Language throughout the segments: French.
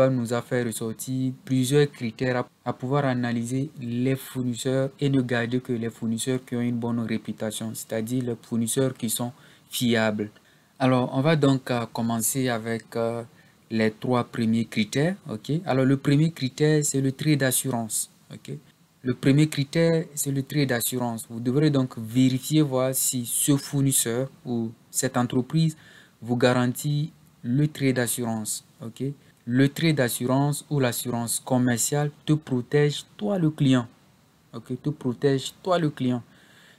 nous a fait ressortir plusieurs critères à pouvoir analyser les fournisseurs et ne garder que les fournisseurs qui ont une bonne réputation, c'est-à-dire les fournisseurs qui sont fiables. Alors, on va donc commencer avec les 3 premiers critères. Ok. Alors, le premier critère, c'est le trait d'assurance. Ok. Le premier critère, c'est le trait d'assurance. Vous devrez donc vérifier, voir si ce fournisseur ou cette entreprise vous garantit le trait d'assurance. Ok. Le trait d'assurance ou l'assurance commerciale te protège, toi le client. Ok. Te protège, toi le client.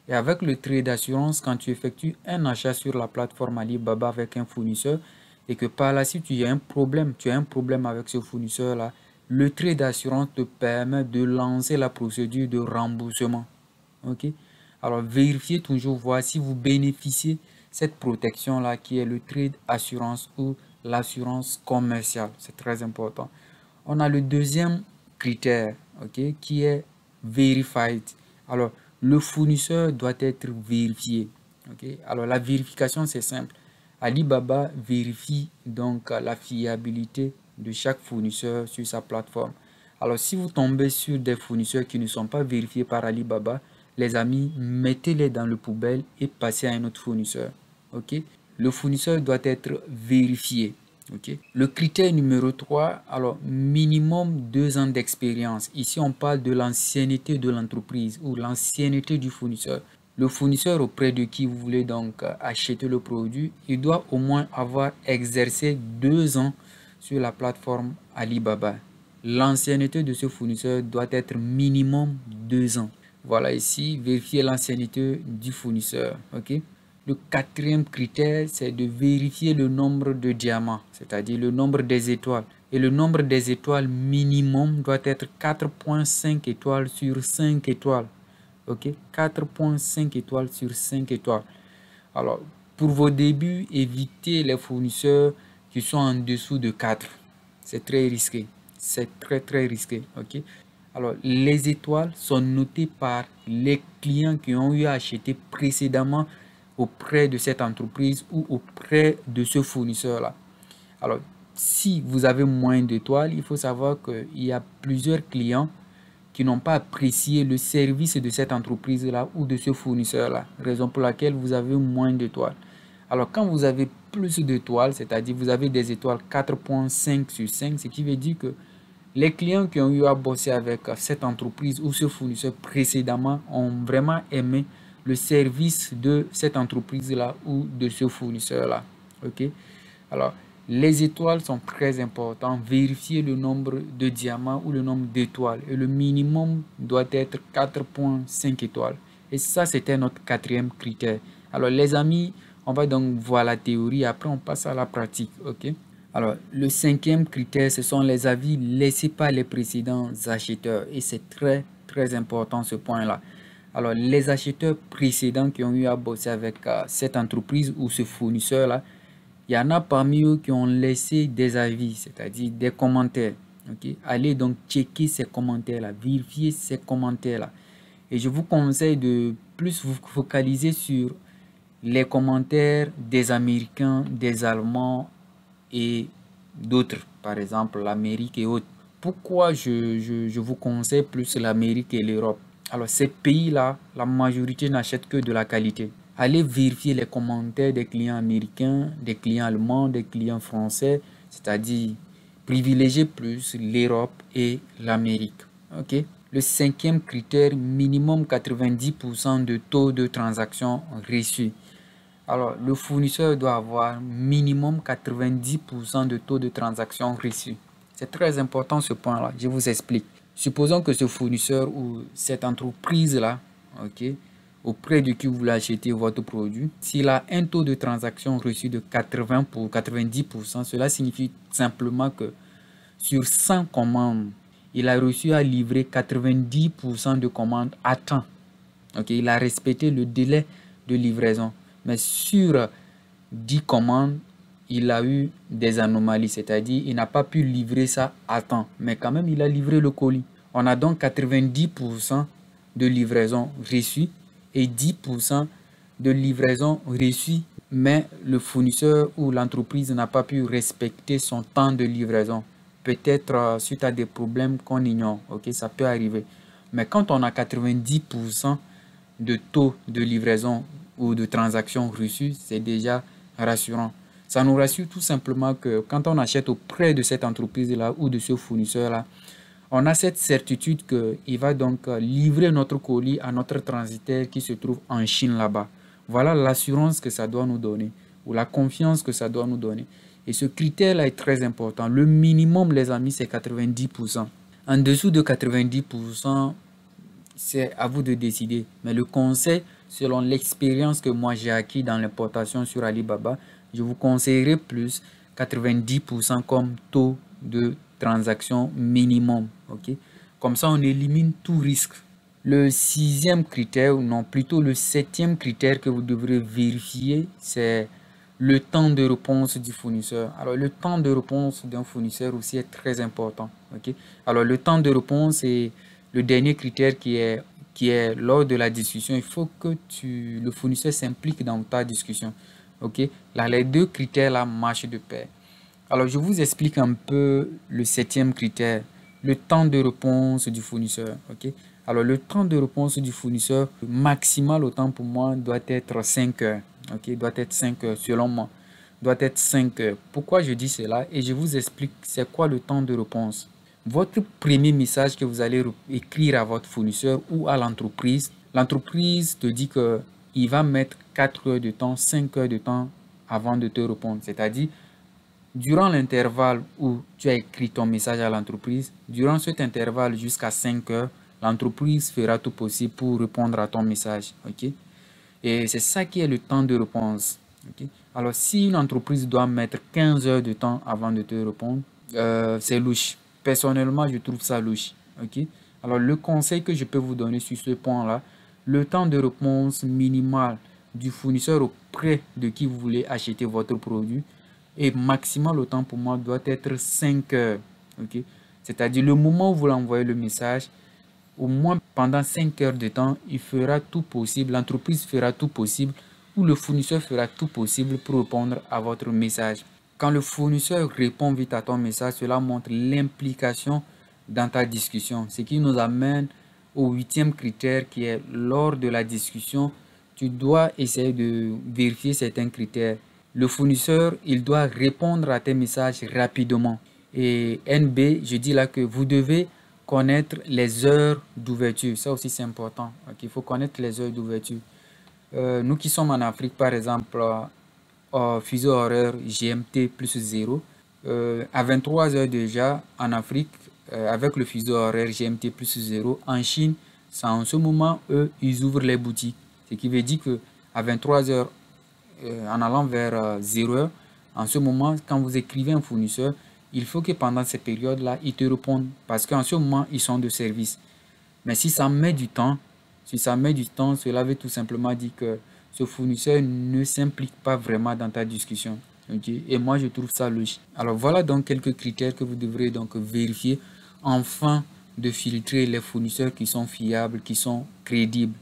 Et avec le trait d'assurance, quand tu effectues un achat sur la plateforme Alibaba avec un fournisseur et que par la suite tu as un problème avec ce fournisseur-là, le trait d'assurance te permet de lancer la procédure de remboursement. Ok? Alors vérifiez toujours, voir si vous bénéficiez de cette protection-là qui est le trait d'assurance ou l'assurance commerciale. C'est très important. On a le deuxième critère, ok, qui est verified. Alors, le fournisseur doit être vérifié. Okay? Alors, la vérification, c'est simple. Alibaba vérifie donc la fiabilité de chaque fournisseur sur sa plateforme. Alors, si vous tombez sur des fournisseurs qui ne sont pas vérifiés par Alibaba, les amis, mettez-les dans le poubelle et passez à un autre fournisseur. Okay? Le fournisseur doit être vérifié. Okay. Le critère numéro 3, alors minimum 2 ans d'expérience. Ici, on parle de l'ancienneté de l'entreprise ou l'ancienneté du fournisseur. Le fournisseur auprès de qui vous voulez donc acheter le produit, il doit au moins avoir exercé 2 ans sur la plateforme Alibaba. L'ancienneté de ce fournisseur doit être minimum 2 ans. Voilà ici, vérifier l'ancienneté du fournisseur. Ok. Le 4e critère, c'est de vérifier le nombre de diamants, c'est-à-dire le nombre des étoiles. Et le nombre des étoiles minimum doit être 4,5 étoiles sur 5 étoiles. Ok, 4,5 étoiles sur 5 étoiles. Alors, pour vos débuts, évitez les fournisseurs qui sont en dessous de 4. C'est très risqué. C'est très risqué. Ok. Alors, les étoiles sont notées par les clients qui ont eu à acheter précédemment auprès de cette entreprise ou auprès de ce fournisseur-là. Alors, si vous avez moins d'étoiles, il faut savoir qu'il y a plusieurs clients qui n'ont pas apprécié le service de cette entreprise-là ou de ce fournisseur-là, raison pour laquelle vous avez moins d'étoiles. Alors, quand vous avez plus d'étoiles, c'est-à-dire vous avez des étoiles 4,5 sur 5, ce qui veut dire que les clients qui ont eu à bosser avec cette entreprise ou ce fournisseur précédemment ont vraiment aimé le service de cette entreprise-là ou de ce fournisseur-là. Ok? Alors, les étoiles sont très importantes. Vérifiez le nombre de diamants ou le nombre d'étoiles. Et le minimum doit être 4,5 étoiles. Et ça, c'était notre 4e critère. Alors, les amis, on va donc voir la théorie. Après, on passe à la pratique. Ok? Alors, le 5e critère, ce sont les avis laissés par les précédents acheteurs. Et c'est très important ce point-là. Alors, les acheteurs précédents qui ont eu à bosser avec cette entreprise ou ce fournisseur-là, il y en a parmi eux qui ont laissé des avis, c'est-à-dire des commentaires. Okay? Allez donc checker ces commentaires-là, vérifier ces commentaires-là. Et je vous conseille de plus vous focaliser sur les commentaires des Américains, des Allemands et d'autres, par exemple l'Amérique et autres. Pourquoi je vous conseille plus l'Amérique et l'Europe? Alors ces pays-là, la majorité n'achète que de la qualité. Allez vérifier les commentaires des clients américains, des clients allemands, des clients français, c'est-à-dire privilégiez plus l'Europe et l'Amérique. Okay? Le 5e critère, minimum 90% de taux de transaction reçu. Alors, le fournisseur doit avoir minimum 90% de taux de transaction reçu. C'est très important ce point-là, je vous explique. Supposons que ce fournisseur ou cette entreprise-là, ok, auprès de qui vous voulez acheter votre produit, s'il a un taux de transaction reçu de 80 pour 90%, cela signifie simplement que sur 100 commandes, il a reçu à livrer 90% de commandes à temps. Okay, il a respecté le délai de livraison. Mais sur 10 commandes, il a eu des anomalies, c'est-à-dire il n'a pas pu livrer ça à temps. Mais quand même, il a livré le colis. On a donc 90% de livraison reçue et 10% de livraison reçue, mais le fournisseur ou l'entreprise n'a pas pu respecter son temps de livraison. peut-être suite à des problèmes qu'on ignore. Ok, ça peut arriver. Mais quand on a 90% de taux de livraison ou de transactions reçues, c'est déjà rassurant. Ça nous rassure tout simplement que quand on achète auprès de cette entreprise-là ou de ce fournisseur-là, on a cette certitude qu'il va donc livrer notre colis à notre transitaire qui se trouve en Chine là-bas. Voilà l'assurance que ça doit nous donner ou la confiance que ça doit nous donner. Et ce critère-là est très important. Le minimum, les amis, c'est 90%. En dessous de 90%, c'est à vous de décider. Mais le conseil, selon l'expérience que moi j'ai acquis dans l'importation sur Alibaba, je vous conseillerais plus 90% comme taux de transaction minimum. Ok? Comme ça, on élimine tout risque. Le sixième critère, ou non, plutôt le septième critère que vous devrez vérifier, c'est le temps de réponse du fournisseur. Alors, le temps de réponse d'un fournisseur aussi est très important. Ok? Alors, le temps de réponse est le dernier critère qui est lors de la discussion. Il faut que le fournisseur s'implique dans ta discussion. Ok? Là, les deux critères-là marchent de pair. Alors, je vous explique un peu le septième critère, le temps de réponse du fournisseur. Ok? Alors, le temps de réponse du fournisseur, maximal autant pour moi, doit être 5 heures. Ok? Doit être 5 heures, selon moi. Doit être 5 heures. Pourquoi je dis cela? Et je vous explique c'est quoi le temps de réponse. Votre premier message que vous allez écrire à votre fournisseur ou à l'entreprise te dit que il va mettre 4 heures de temps, 5 heures de temps avant de te répondre. C'est-à-dire, durant l'intervalle où tu as écrit ton message à l'entreprise, durant cet intervalle jusqu'à 5 heures, l'entreprise fera tout possible pour répondre à ton message. Ok? Et c'est ça qui est le temps de réponse. Ok? Alors, si une entreprise doit mettre 15 heures de temps avant de te répondre, c'est louche. Personnellement, je trouve ça louche. Ok? Alors, le conseil que je peux vous donner sur ce point-là, le temps de réponse minimal du fournisseur auprès de qui vous voulez acheter votre produit et maximal autant pour moi doit être 5 heures. Ok? C'est-à-dire le moment où vous l'envoyez le message, au moins pendant 5 heures de temps, il fera tout possible, l'entreprise fera tout possible ou le fournisseur fera tout possible pour répondre à votre message. Quand le fournisseur répond vite à ton message, cela montre l'implication dans ta discussion. Ce qui nous amène au huitième critère qui est lors de la discussion, tu dois essayer de vérifier certains critères. Le fournisseur, il doit répondre à tes messages rapidement. Et NB, je dis là que vous devez connaître les heures d'ouverture. Ça aussi, c'est important. Okay? Il faut connaître les heures d'ouverture. Nous qui sommes en Afrique, par exemple, fuseau horaire GMT plus 0, à 23 heures déjà en Afrique, avec le fuseau horaire GMT plus 0, en Chine, c'est en ce moment, eux, ils ouvrent les boutiques. Ce qui veut dire que à 23 heures, en allant vers 0 heure, en ce moment, quand vous écrivez un fournisseur, il faut que pendant ces périodes-là, ils te répondent parce qu'en ce moment, ils sont de service. Mais si ça met du temps, cela veut tout simplement dire que ce fournisseur ne s'implique pas vraiment dans ta discussion. Okay? Et moi, je trouve ça logique. Alors voilà donc quelques critères que vous devrez donc vérifier afin de filtrer les fournisseurs qui sont fiables, qui sont crédibles.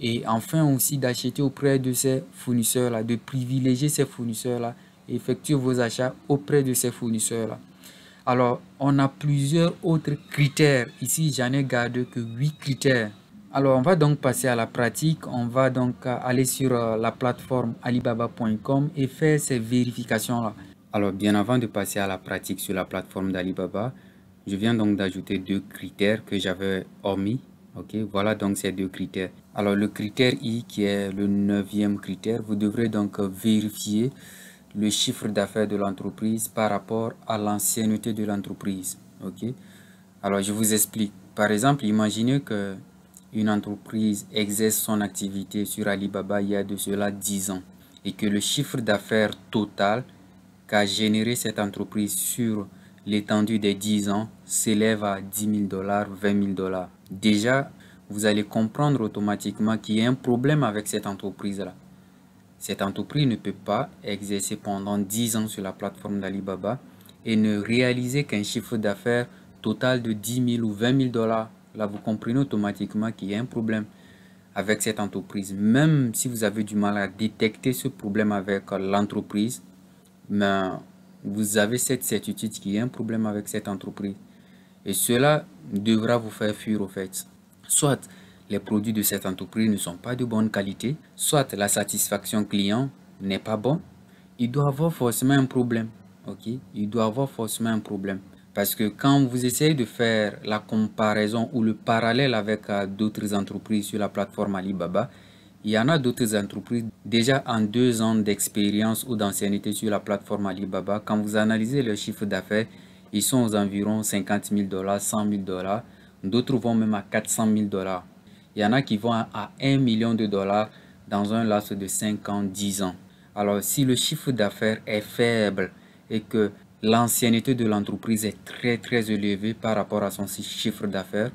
Et enfin aussi d'acheter auprès de ces fournisseurs-là, de privilégier ces fournisseurs-là et effectuer vos achats auprès de ces fournisseurs-là. Alors, on a plusieurs autres critères. Ici, j'en ai gardé que 8 critères. Alors, on va donc passer à la pratique. On va donc aller sur la plateforme alibaba.com et faire ces vérifications-là. Alors, bien avant de passer à la pratique sur la plateforme d'Alibaba, je viens donc d'ajouter deux critères que j'avais omis. Ok, voilà donc ces deux critères. Alors, le critère I qui est le 9e critère, vous devrez donc vérifier le chiffre d'affaires de l'entreprise par rapport à l'ancienneté de l'entreprise. Ok, alors je vous explique. Par exemple, imaginez que une entreprise exerce son activité sur Alibaba il y a de cela 10 ans et que le chiffre d'affaires total qu'a généré cette entreprise sur l'étendue des 10 ans s'élève à 10 000 dollars, 20 000 dollars. Déjà, vous allez comprendre automatiquement qu'il y a un problème avec cette entreprise-là. Cette entreprise ne peut pas exercer pendant 10 ans sur la plateforme d'Alibaba et ne réaliser qu'un chiffre d'affaires total de 10 000 ou 20 000 dollars. Là, vous comprenez automatiquement qu'il y a un problème avec cette entreprise. Même si vous avez du mal à détecter ce problème avec l'entreprise, mais vous avez cette certitude qu'il y a un problème avec cette entreprise. Et cela devra vous faire fuir au fait. Soit les produits de cette entreprise ne sont pas de bonne qualité, soit la satisfaction client n'est pas bonne. Il doit avoir forcément un problème. Ok? Il doit avoir forcément un problème. Parce que quand vous essayez de faire la comparaison ou le parallèle avec d'autres entreprises sur la plateforme Alibaba, il y en a d'autres entreprises déjà en 2 ans d'expérience ou d'ancienneté sur la plateforme Alibaba. Quand vous analysez leur chiffre d'affaires, ils sont aux environs 50 000 dollars, 100 000 dollars. D'autres vont même à 400 000 dollars. Il y en a qui vont à 1 million de dollars dans un laps de 5 ans, 10 ans. Alors, si le chiffre d'affaires est faible et que l'ancienneté de l'entreprise est très élevée par rapport à son chiffre d'affaires,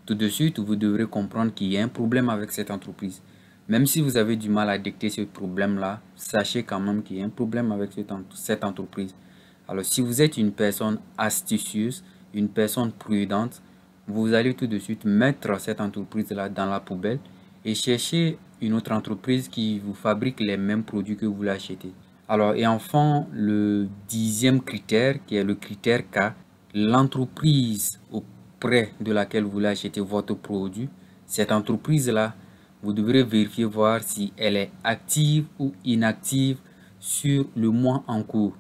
tout de suite, vous devrez comprendre qu'il y a un problème avec cette entreprise. Même si vous avez du mal à détecter ce problème-là, sachez quand même qu'il y a un problème avec cette entreprise. Alors, si vous êtes une personne astucieuse, une personne prudente, vous allez tout de suite mettre cette entreprise-là dans la poubelle et chercher une autre entreprise qui vous fabrique les mêmes produits que vous l'achetez. Alors, et enfin, le 10e critère, qui est le critère K, l'entreprise auprès de laquelle vous voulez acheter votre produit, cette entreprise-là, vous devrez vérifier voir si elle est active ou inactive sur le mois en cours.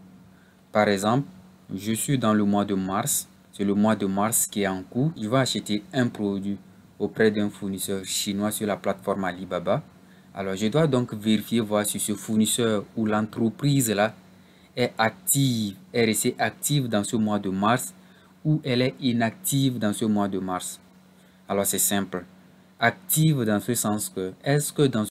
Par exemple, je suis dans le mois de mars, c'est le mois de mars qui est en cours. Je vais acheter un produit auprès d'un fournisseur chinois sur la plateforme Alibaba. Alors, je dois donc vérifier voir si ce fournisseur ou l'entreprise là est active, est restée active dans ce mois de mars ou elle est inactive dans ce mois de mars. Alors, c'est simple. Active dans ce sens que, est-ce que dans